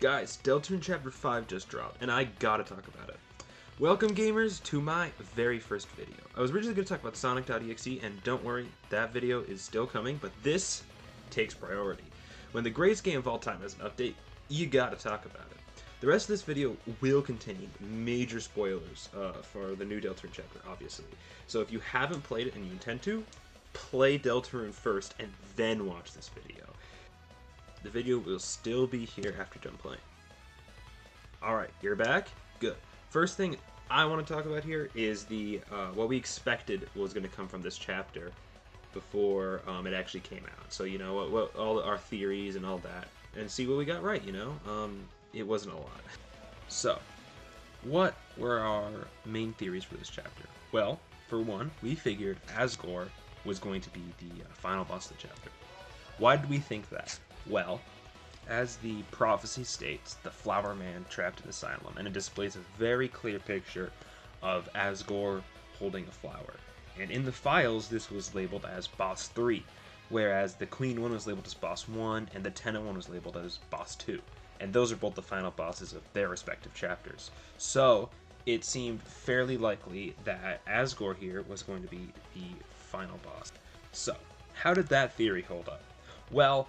Guys, Deltarune Chapter 5 just dropped, and I gotta talk about it. Welcome, gamers, to my very first video. I was originally going to talk about Sonic.exe, and don't worry, that video is still coming, but this takes priority. When the greatest game of all time has an update, you gotta talk about it. The rest of this video will contain major spoilers for the new Deltarune chapter, obviously. So if you haven't played it and you intend to, play Deltarune first and then watch this video. The video will still be here after you're done playing. Alright, you're back? Good. First thing I want to talk about here is the what we expected was going to come from this chapter before it actually came out. So, you know, what all our theories and all that, and see what we got right, you know? It wasn't a lot. So, what were our main theories for this chapter? Well, for one, we figured Asgore was going to be the final boss of the chapter. Why did we think that? Well, as the prophecy states, the Flower Man trapped in the asylum, and it displays a very clear picture of Asgore holding a flower. And in the files, this was labeled as Boss 3, whereas the Queen one was labeled as Boss 1, and the Tenant one was labeled as Boss 2. And those are both the final bosses of their respective chapters. So, it seemed fairly likely that Asgore here was going to be the final boss. So, how did that theory hold up? Well,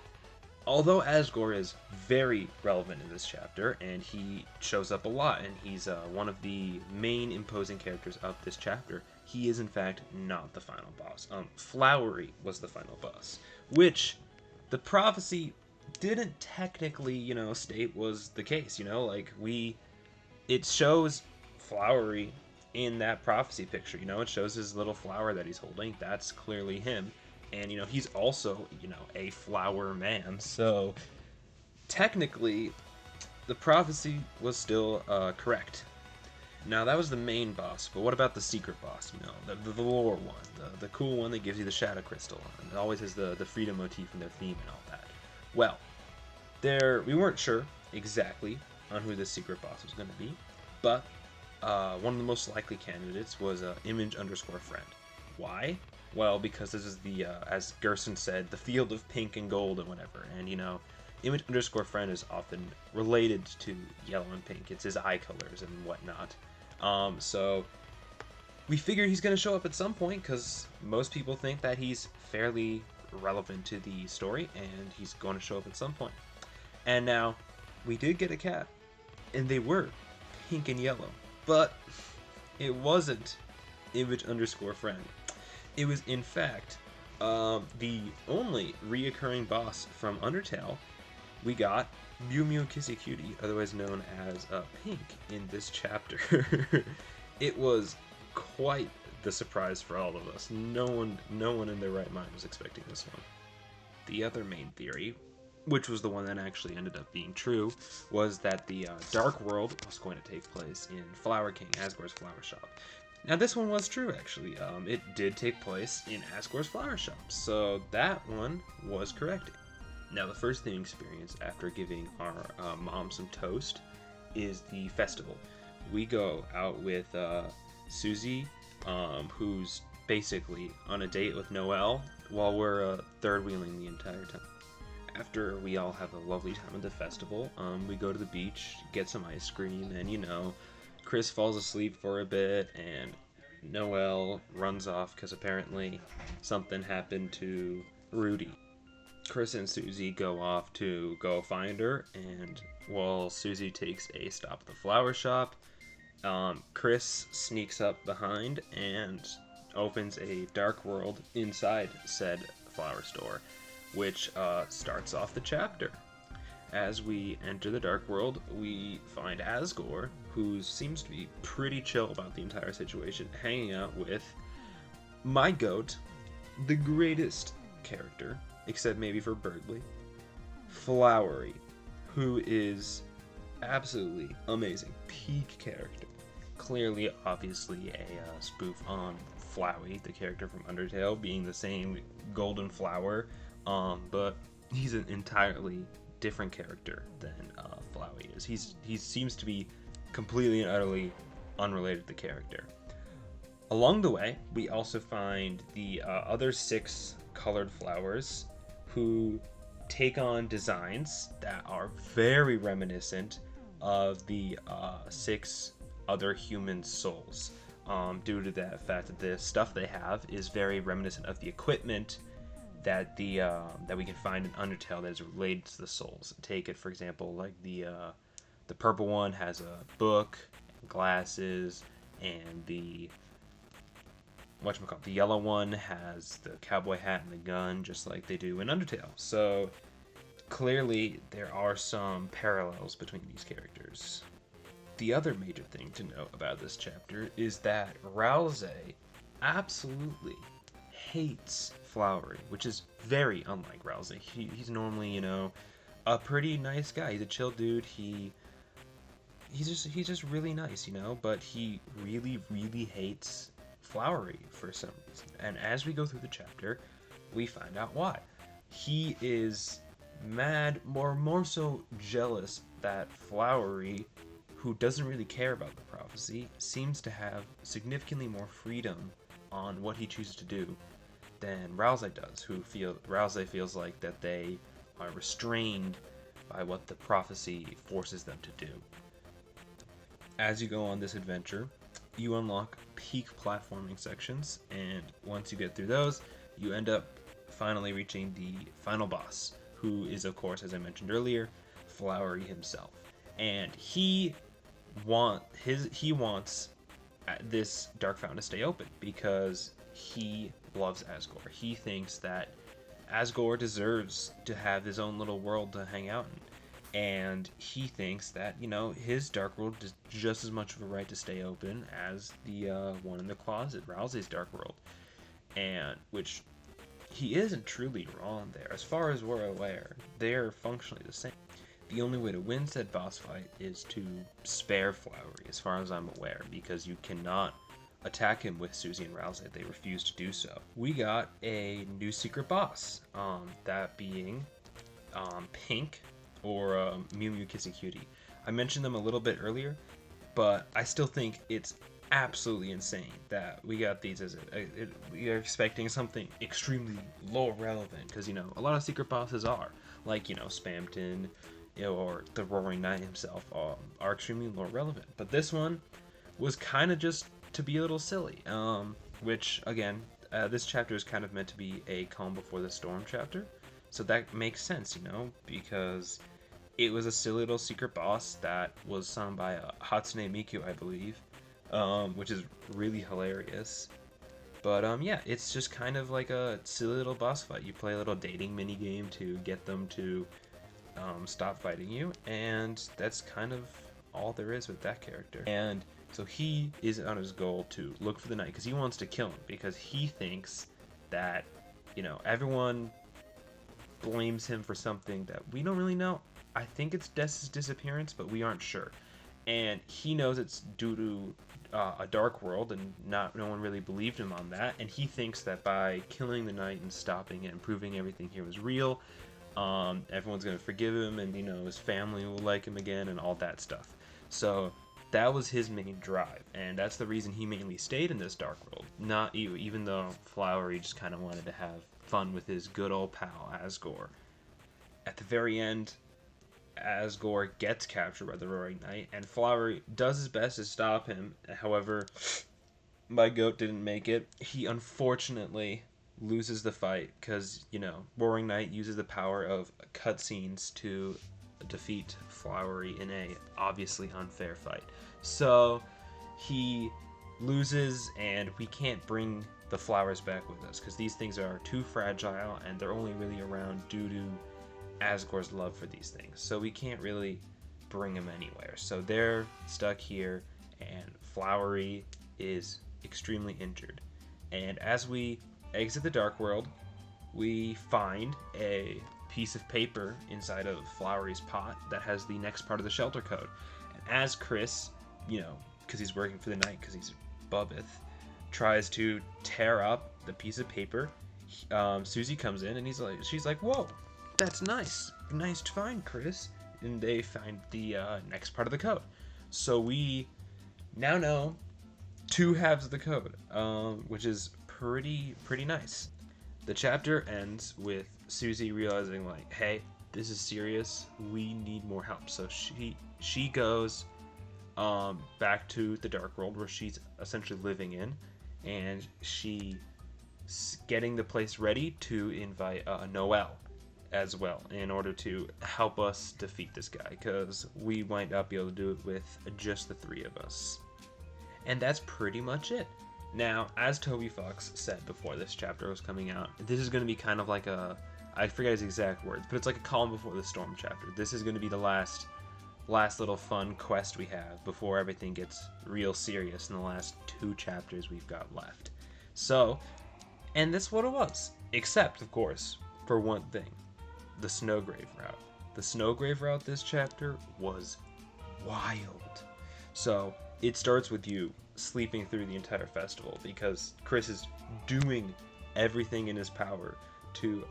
although Asgore is very relevant in this chapter, and he shows up a lot, and he's one of the main imposing characters of this chapter, he is in fact not the final boss. Flowery was the final boss, which the prophecy didn't technically, you know, state was the case, you know, like it shows Flowery in that prophecy picture, you know, it shows his little flower that he's holding, that's clearly him. And, you know, he's also, you know, a flower man. So, technically, the prophecy was still correct. Now, that was the main boss, but what about the secret boss, you know, the lore one, the cool one that gives you the shadow crystal, and it always has the freedom motif in their theme and all that. Well, we weren't sure exactly on who the secret boss was going to be, but one of the most likely candidates was Image_Friend. Why? Well, because this is the, as Gerson said, the field of pink and gold and whatever. And, you know, Image_Friend is often related to yellow and pink. It's his eye colors and whatnot. So we figure he's going to show up at some point because most people think that he's fairly relevant to the story and he's going to show up at some point. And now, we did get a cat, and they were pink and yellow, but it wasn't Image_Friend. It was, in fact, the only reoccurring boss from Undertale. We got Mew Mew Kissy Cutie, otherwise known as Pink, in this chapter. It was quite the surprise for all of us. No one in their right mind was expecting this one. The other main theory, which was the one that actually ended up being true, was that the Dark World was going to take place in Flower King, Asgore's flower shop. Now, this one was true, actually. It did take place in Asgore's flower shop, so that one was correct. Now, the first thing we experienced after giving our mom some toast is the festival. We go out with Susie, who's basically on a date with Noelle, while we're third-wheeling the entire time. After we all have a lovely time at the festival, we go to the beach, get some ice cream, and, you know, Chris falls asleep for a bit, and Noelle runs off because apparently something happened to Rudy. Chris and Susie go off to go find her, and while Susie takes a stop at the flower shop, Chris sneaks up behind and opens a dark world inside said flower store, which starts off the chapter. As we enter the Dark World, we find Asgore, who seems to be pretty chill about the entire situation, hanging out with my goat, the greatest character, except maybe for Bergley, Flowery, who is absolutely amazing, peak character. Clearly, obviously, a spoof on Flowey, the character from Undertale, being the same golden flower, but he's an entirely different character than Flowey is. He seems to be completely and utterly unrelated to the character. Along the way, we also find the other 6 colored flowers who take on designs that are very reminiscent of the 6 other human souls, due to the fact that the stuff they have is very reminiscent of the equipment that that we can find in Undertale that is related to the souls. Take it for example, like the purple one has a book, glasses, and the the yellow one has the cowboy hat and the gun, just like they do in Undertale. So clearly there are some parallels between these characters. The other major thing to note about this chapter is that Rouse absolutely hates Flowery, which is very unlike Rouse. He's normally, you know, a pretty nice guy. He's a chill dude. He's just really nice, you know, but he really hates Flowery for some reason. And as we go through the chapter, we find out why. He is mad, more so jealous that Flowery, who doesn't really care about the prophecy, seems to have significantly more freedom on what he chooses to do than Rouse does, Rouse feels like that they are restrained by what the prophecy forces them to do. As you go on this adventure, you unlock peak platforming sections, and once you get through those, you end up finally reaching the final boss, who is, of course, as I mentioned earlier, Flowery himself. And he wants this Dark Fountain to stay open because he loves Asgore. He thinks that Asgore deserves to have his own little world to hang out in. And he thinks that, you know, his Dark World is just as much of a right to stay open as the one in the closet, Rouse's Dark World. And which he isn't truly wrong there. As far as we're aware, they're functionally the same. The only way to win said boss fight is to spare Flowery, as far as I'm aware, because you cannot attack him with Susie and Rouse. They refuse to do so. We got a new secret boss, that being Pink, or Mew Mew Kissy Cutie. I mentioned them a little bit earlier, but I still think it's absolutely insane that we got these as we are expecting something extremely lore relevant, because, you know, a lot of secret bosses are, like, you know, Spamton, you know, or the Roaring Knight himself, are extremely lore relevant. But this one was kind of just to be a little silly, which, again, this chapter is kind of meant to be a calm before the storm chapter, so that makes sense, you know, because it was a silly little secret boss that was sung by Hatsune Miku, I believe, which is really hilarious. But yeah, it's just kind of like a silly little boss fight. You play a little dating mini game to get them to stop fighting you, and that's kind of all there is with that character. And so he is on his goal to look for the knight because he wants to kill him, because he thinks that, you know, everyone blames him for something that we don't really know. I think it's Dess's disappearance, but we aren't sure. And he knows it's due to a dark world, and no one really believed him on that. And he thinks that by killing the knight and stopping it and proving everything here was real, everyone's gonna forgive him, and, you know, his family will like him again, and all that stuff. So that was his main drive, and that's the reason he mainly stayed in this dark world. Not even though Flowery just kind of wanted to have fun with his good old pal Asgore. At the very end, Asgore gets captured by the Roaring Knight, and Flowery does his best to stop him. However, my goat didn't make it. He unfortunately loses the fight because, you know, Roaring Knight uses the power of cutscenes to defeat Flowery in a obviously unfair fight. So he loses, and we can't bring the flowers back with us because these things are too fragile, and they're only really around due to Asgore's love for these things. So we can't really bring them anywhere. So they're stuck here, and Flowery is extremely injured. And as we exit the Dark World, we find a piece of paper inside of Flowery's pot that has the next part of the shelter code. And as Chris, you know, because he's working for the night, because he's Bubbeth, tries to tear up the piece of paper, Susie comes in, and she's like, "Whoa, that's nice to find, Chris." And they find the next part of the code. So we now know 2 halves of the code, which is pretty nice. The chapter ends with Susie realizing, like, hey, this is serious. We need more help. So she goes back to the Dark World where she's essentially living in, and she's getting the place ready to invite Noel as well in order to help us defeat this guy, because we might not be able to do it with just the three of us. And that's pretty much it. Now, as Toby Fox said before this chapter was coming out, this is going to be kind of like a, I forget his exact words, but it's like a calm before the storm chapter. This is going to be the last little fun quest we have before everything gets real serious in the last 2 chapters we've got left. So, and that's what it was. Except, of course, for one thing. The Snowgrave route. The Snowgrave route this chapter was wild. So, it starts with you sleeping through the entire festival because Chris is doing everything in his power to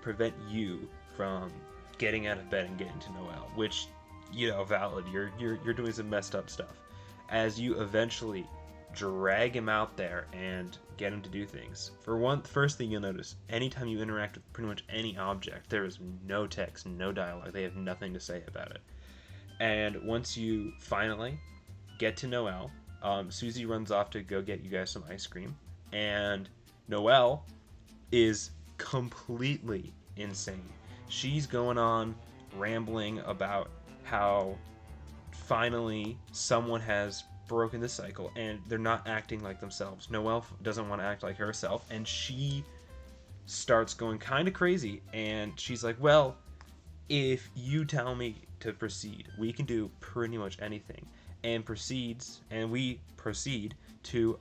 prevent you from getting out of bed and getting to Noel, which, you know, valid. You're doing some messed up stuff. As you eventually drag him out there and get him to do things. For one, first thing you'll notice, anytime you interact with pretty much any object, there is no text, no dialogue. They have nothing to say about it. And once you finally get to Noel, Susie runs off to go get you guys some ice cream, and Noel is completely insane. She's going on rambling about how finally someone has broken the cycle and they're not acting like themselves. Noelle doesn't want to act like herself, and she starts going kind of crazy, and she's like, well, if you tell me to proceed, we can do pretty much anything. And we proceed to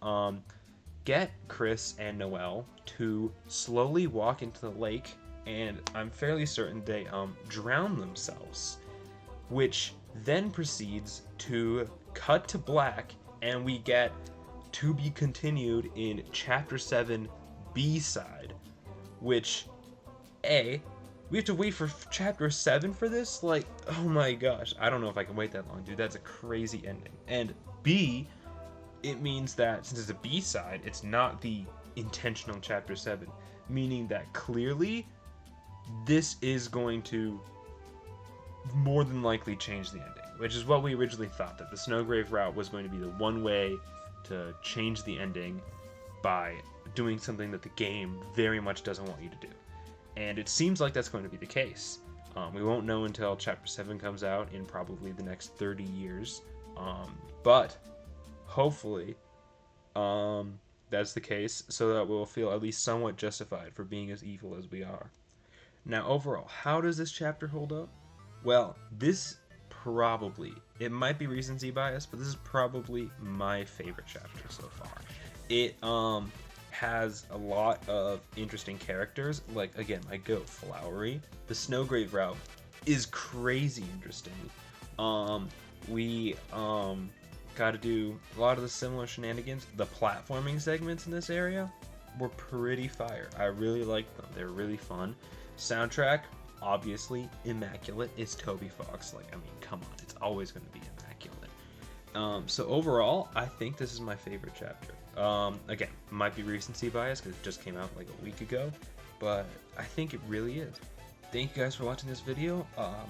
get Chris and Noelle to slowly walk into the lake, and I'm fairly certain they drown themselves, which then proceeds to cut to black, and we get to be continued in chapter 7 B-side, which we have to wait for chapter 7 for this? Like, oh my gosh, I don't know if I can wait that long, dude. That's a crazy ending. And B, it means that since it's a B-side, it's not the intentional chapter 7, meaning that clearly this is going to more than likely change the ending, which is what we originally thought, that the Snowgrave route was going to be the one way to change the ending by doing something that the game very much doesn't want you to do. And it seems like that's going to be the case. We won't know until chapter 7 comes out in probably the next 30 years. But hopefully that's the case, so that we'll feel at least somewhat justified for being as evil as we are. Now, overall, how does this chapter hold up? Well, this probably, it might be recency bias, but this is probably my favorite chapter so far. It has a lot of interesting characters, like, again, like Goat Flowery. The Snowgrave route is crazy interesting. We got to do a lot of the similar shenanigans. The platforming segments in this area were pretty fire. I really liked them. They're really fun. Soundtrack, obviously immaculate. It's Toby Fox. Like, I mean, come on, it's always going to be immaculate. So overall, I think this is my favorite chapter. Again, might be recency bias because it just came out like a week ago, but I think it really is. Thank you guys for watching this video.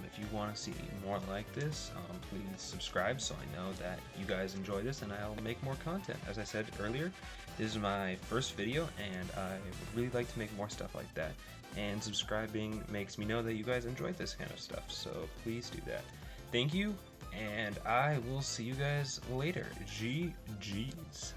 If you want to see more like this, please subscribe so I know that you guys enjoy this and I'll make more content. As I said earlier, this is my first video and I would really like to make more stuff like that. And subscribing makes me know that you guys enjoy this kind of stuff, so please do that. Thank you, and I will see you guys later. GG's.